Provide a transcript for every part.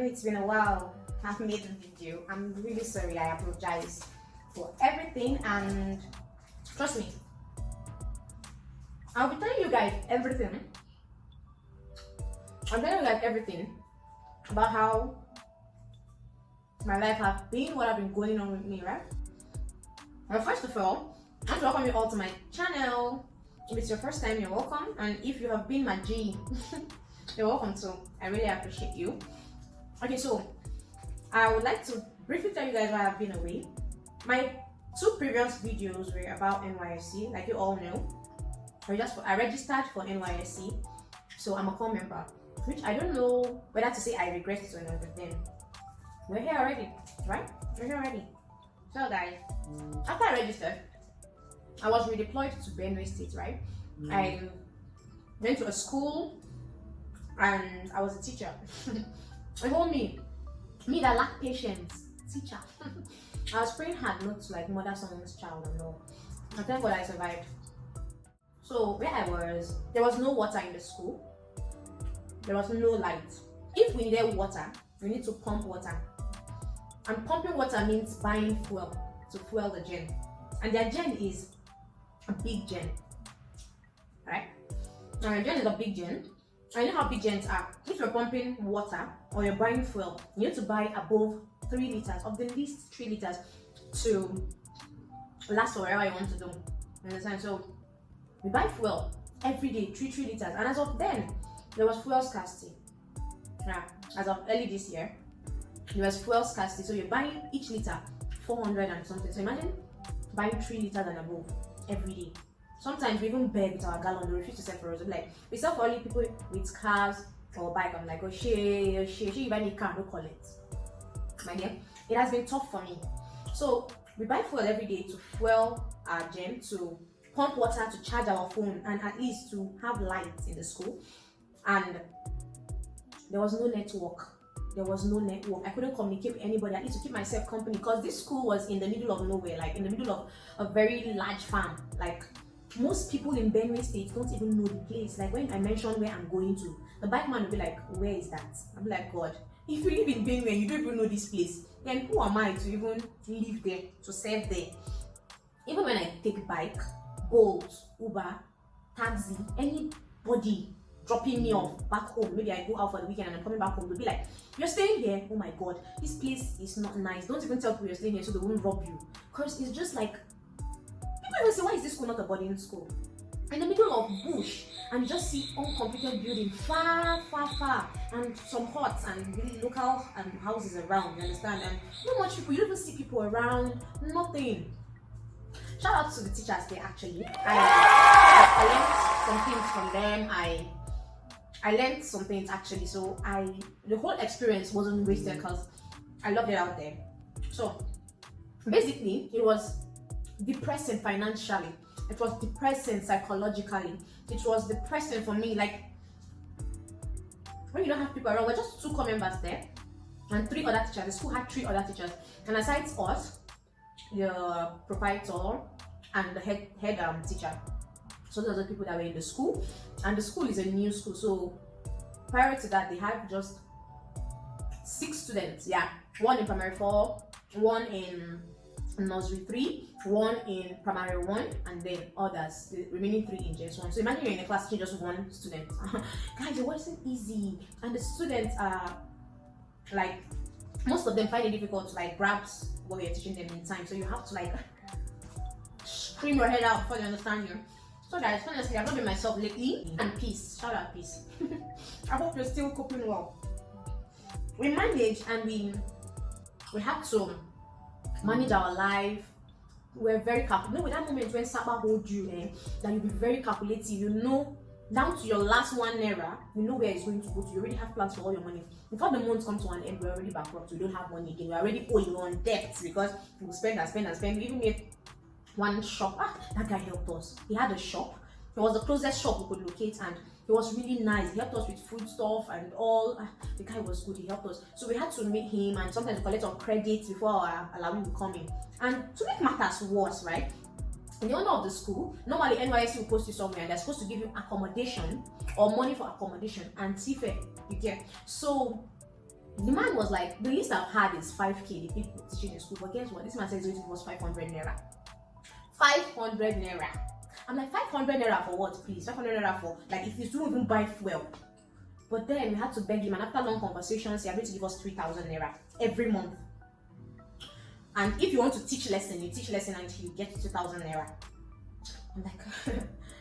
it's been a while. I've made a video. I'm really sorry. I apologize for everything, and trust me, I'll be telling you guys everything. I'm telling you guys everything about how my life has been, what I've been going on with me, right? Well, first of all, I want to welcome you all to my channel. If it's your first time, you're welcome, and if you have been my G, you're welcome too. I really appreciate you. Okay, so I would like to briefly tell you guys why I've been away. My two previous videos were about NYSC, like you all know. I registered for NYSC, so I'm a core member, which I don't know whether to say I regret it or not, but then we're here already, right? We're here already. So guys, after I registered, I was redeployed to NYSC State, right? I went to a school and I was a teacher. They told me that lack patience, teacher. I was praying hard not to like murder someone's child and all. And thank God I survived. So where I was, there was no water in the school. There was no light. If we needed water, we need to pump water. And pumping water means buying fuel to fuel the gen. And their gen is a big gen. Right? Now a gen is a big gen. I know how big gens are. If you're pumping water or you're buying fuel, you need to buy above 3 liters, of the least 3 liters, to last for whatever you want to do. You understand? So we buy fuel every day, 3 liters. And as of then, there was fuel scarcity. Yeah, as of early this year, there was fuel scarcity. So you're buying each liter 400 and something. So imagine buying 3 liters and above every day. Sometimes we even beg with our gallon, they refuse to sell for us. Like, we sell for only people with cars or bike. I'm like, oh shit, you buy me a car, don't call it. My dear, it has been tough for me. So we buy fuel every day to fuel our gen, to pump water, to charge our phone, and at least to have light in the school. And there was no network. I couldn't communicate with anybody. I need to keep myself company because this school was in the middle of nowhere, like in the middle of a very large farm. Like, most people in NYSC State don't even know the place. Like, when I mention where I'm going to, the bike man will be like, where is that? I'll be like, God, if you live in Benue and you don't even know this place, then who am I to even live there, to serve there? Even when I take bike, Bolt, Uber, taxi, anybody dropping me off back home, maybe I go out for the weekend and I'm coming back home, they'll be like, you're staying here? Oh my God, this place is not nice. Don't even tell people you're staying here so they won't rob you. Because it's just like, people even say, why is this school not a boarding school? In the middle of bush, and you just see uncompleted building far, and some huts and really local houses around, you understand? And not much people, you don't even see people around, nothing. Shout out to the teachers there actually. I learned some things from them. I learned some things actually, so the whole experience wasn't wasted because I loved it out there. So basically, it was depressing financially, it was depressing psychologically, it was depressing for me. Like, when you don't have people around, we're just 2 core members there and 3 other teachers. The school had 3 other teachers, and aside us, the proprietor and the head teacher. So those are the people that were in the school, and the school is a new school. So prior to that, they had just 6 students. Yeah, 1 in primary 4, 1 in nursery 3, 1 in primary 1, and then others, the remaining 3 in JS1. So imagine you're in a class teaching just 1 student. Guys, it wasn't easy, and the students are like, most of them find it difficult to like grasp what you're teaching them in time. So you have to like scream your head out before they understand you. So guys, honestly, I've not been myself lately. And peace, shout out peace. I hope you're still coping well. We managed, and we had to manage our life. We're very calculative. You know, with that moment when Saba holds you, that you'll be very calculative. You know, down to your last 1 naira, you know where it's going to go to. You already have plans for all your money. Before the month comes to an end, we're already bankrupt. We don't have money again. We're already owing on debt because we spend and spend and spend. We even made 1 shop. That guy helped us. He had a shop. It was the closest shop we could locate, and he was really nice. He helped us with food stuff and all. The guy was good. He helped us. So we had to meet him and sometimes collect some credits before our allowing would come in. And to make matters worse, right? In the owner of the school, normally NYSC will post you somewhere and they're supposed to give you accommodation or money for accommodation and TFE, you get. So The man was like, the least I've had is 5k, the people teaching in school. But guess what? This man says it was 500 naira. 500 naira. I'm like, 500 naira for what, please? 500 naira for, like, if you don't even buy fuel. But then we had to beg him, and after long conversations, he agreed to give us 3,000 naira every month. And if you want to teach lesson, you teach lesson until you get 2,000 naira. I'm like,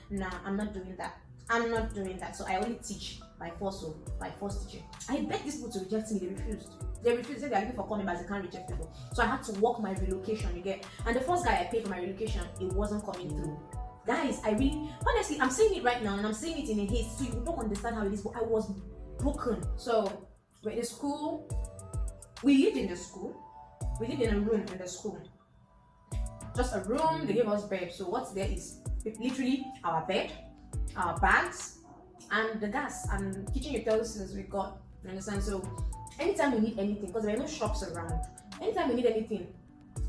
nah, I'm not doing that. I'm not doing that. So I only teach by force, so by force teaching. I begged these people to reject me. They refused. They refused. They said they're looking for coming, but they can't reject people. So I had to work my relocation. You get. And the first guy I paid for my relocation, it wasn't coming through. Guys, I really, honestly, I'm saying it right now, and I'm saying it in a haste, so you don't understand how it is. But I was broken. So we're in the school. We lived in the school. We lived in a room in the school. Just a room. They gave us bed. So what's there is literally our bed, our bags, and the gas and kitchen utensils we got. You understand? So anytime we need anything, because there are no shops around, anytime we need anything,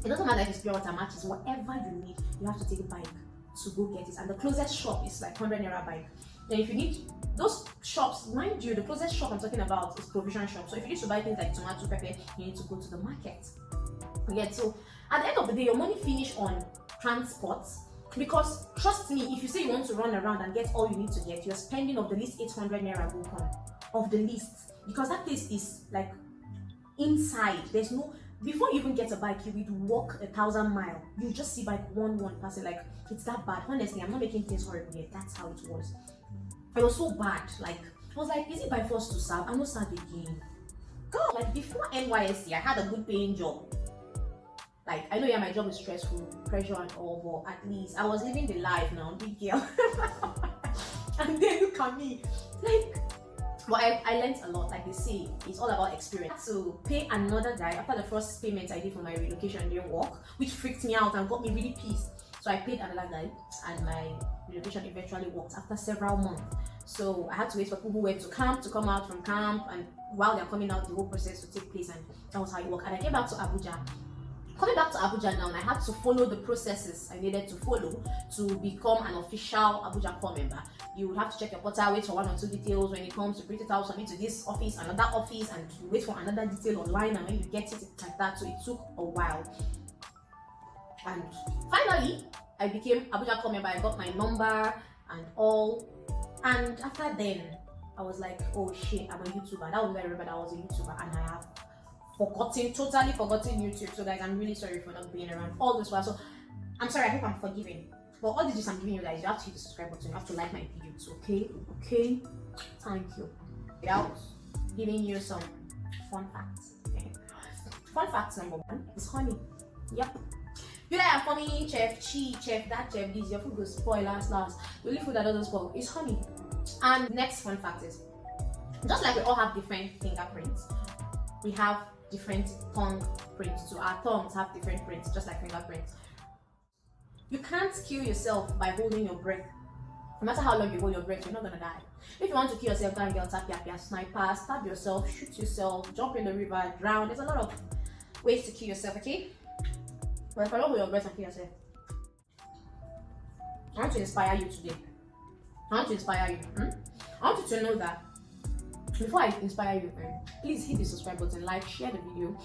it doesn't matter if it's pure water, matches, whatever you need, you have to take a bike to go get it. And the closest shop is like 100 naira bike. Then if you need those shops, mind you, the closest shop I'm talking about is provision shop. So if you need to buy things like tomato, pepper, you need to go to the market. Yeah, so at the end of the day, your money finish on transport. Because trust me, if you say you want to run around and get all you need to get, you're spending of the least 800 naira go come of the least, because that place is like inside. There's no, before you even get a bike, you would walk 1,000 miles. You just see bike one passing. Like, it's that bad. Honestly, I'm not making things horrible yet. That's how it was. It was so bad. Like, I was like, is it by force to serve? I'm not serve again. God, like before NYSC, I had a good paying job. Like, I know, yeah, my job is stressful, pressure and all, but at least I was living the life now, big girl. And then look at me. Like, but I learned a lot. Like they say, it's all about experience. So pay another guy after the first payment I did for my relocation didn't work, which freaked me out and got me really pissed. So I paid another guy, and my relocation eventually worked after several months. So I had to wait for people who went to camp to come out from camp, and while they're coming out, the whole process would take place, and that was how it worked. And I came back to Abuja. Coming back to Abuja now, and I had to follow the processes I needed to follow to become an official Abuja core member. You would have to check your portal, wait for 1 or 2 details. When it comes to print it out, submit to this office, another office, and you wait for another detail online, and when you get it, it's like that. So it took a while. And finally, I became Abuja core member. I got my number and all. And after then, I was like, oh shit, I'm a YouTuber. That was when I remember that I was a YouTuber, and I have totally forgotten YouTube. So guys, I'm really sorry for not being around all this while. So I'm sorry, I hope I'm forgiving. But all the gist I'm giving you guys, you have to hit the subscribe button, you have to like my videos, okay? Thank you. Without giving you some fun facts. Okay. Fun facts number 1 is honey. Yep. You like a funny chef, chef, that chef, this, your food will spoil last. The only food that doesn't spoil is honey. And next fun fact is, just like we all have different fingerprints, we have different tongue prints. So our tongues have different prints, just like fingerprints. You can't kill yourself by holding your breath. No matter how long you hold your breath, you're not gonna die. If you want to kill yourself, go and get a sniper, stab yourself, shoot yourself, jump in the river, drown. There's a lot of ways to kill yourself, okay? But if I don't hold your breath and kill yourself, I want to inspire you today. I want to inspire you. I want you to know that before I inspire you, please hit the subscribe button, like, share the video,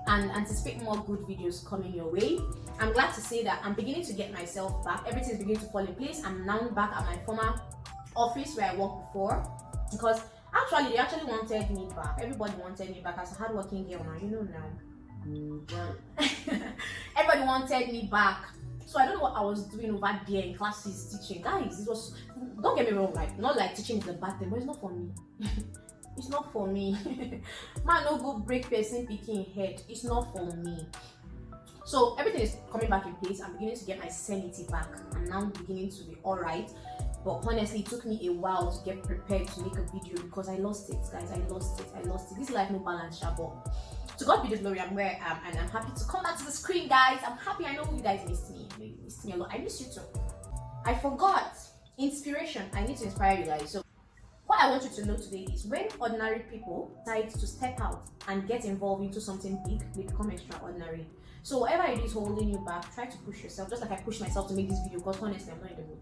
and anticipate more good videos coming your way. I'm glad to say that I'm beginning to get myself back. Everything's beginning to fall in place. I'm now back at my former office where I worked before, because actually they actually wanted me back. Everybody wanted me back as a hardworking girl now, you know now. Everybody wanted me back. So I don't know what I was doing over there in classes teaching. Guys, it was, don't get me wrong, like, not like teaching is a bad thing, but it's not for me. It's not for me. Man, no go break person picking head. It's not for me. So everything is coming back in place. I'm beginning to get my sanity back. I'm now beginning to be alright. But honestly, it took me a while to get prepared to make a video because I lost it, guys. I lost it. This life no balance, but to God be the glory. I'm where I am, and I'm happy to come back to the screen, guys. I'm happy. I know you guys missed me. You missed me a lot. I miss you too. I forgot inspiration. I need to inspire you guys. So what I want you to know today is when ordinary people decide to step out and get involved into something big, they become extraordinary. So whatever it is holding you back, try to push yourself, just like I pushed myself to make this video, because honestly, I'm not in the mood.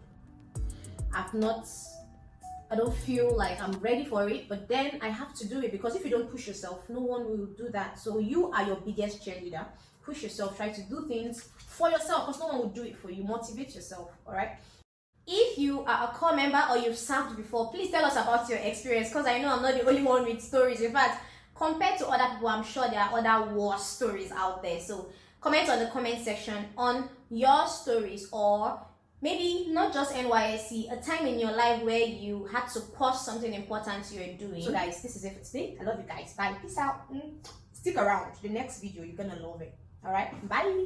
I've not I don't feel like I'm ready for it, but then I have to do it, because if you don't push yourself, no one will do that. So you are your biggest cheerleader. Push yourself, try to do things for yourself, because no one will do it for you. Motivate yourself, all right? If you are a core member or you've served before, please tell us about your experience, because I know I'm not the only one with stories. In fact, compared to other people, I'm sure there are other war stories out there. So comment on the comment section on your stories, or maybe not just NYSC, a time in your life where you had to pause something important you're doing. So guys, this is it for today. I love you guys. Bye. Peace out. Stick around. The next video, you're gonna love it. All right. Bye.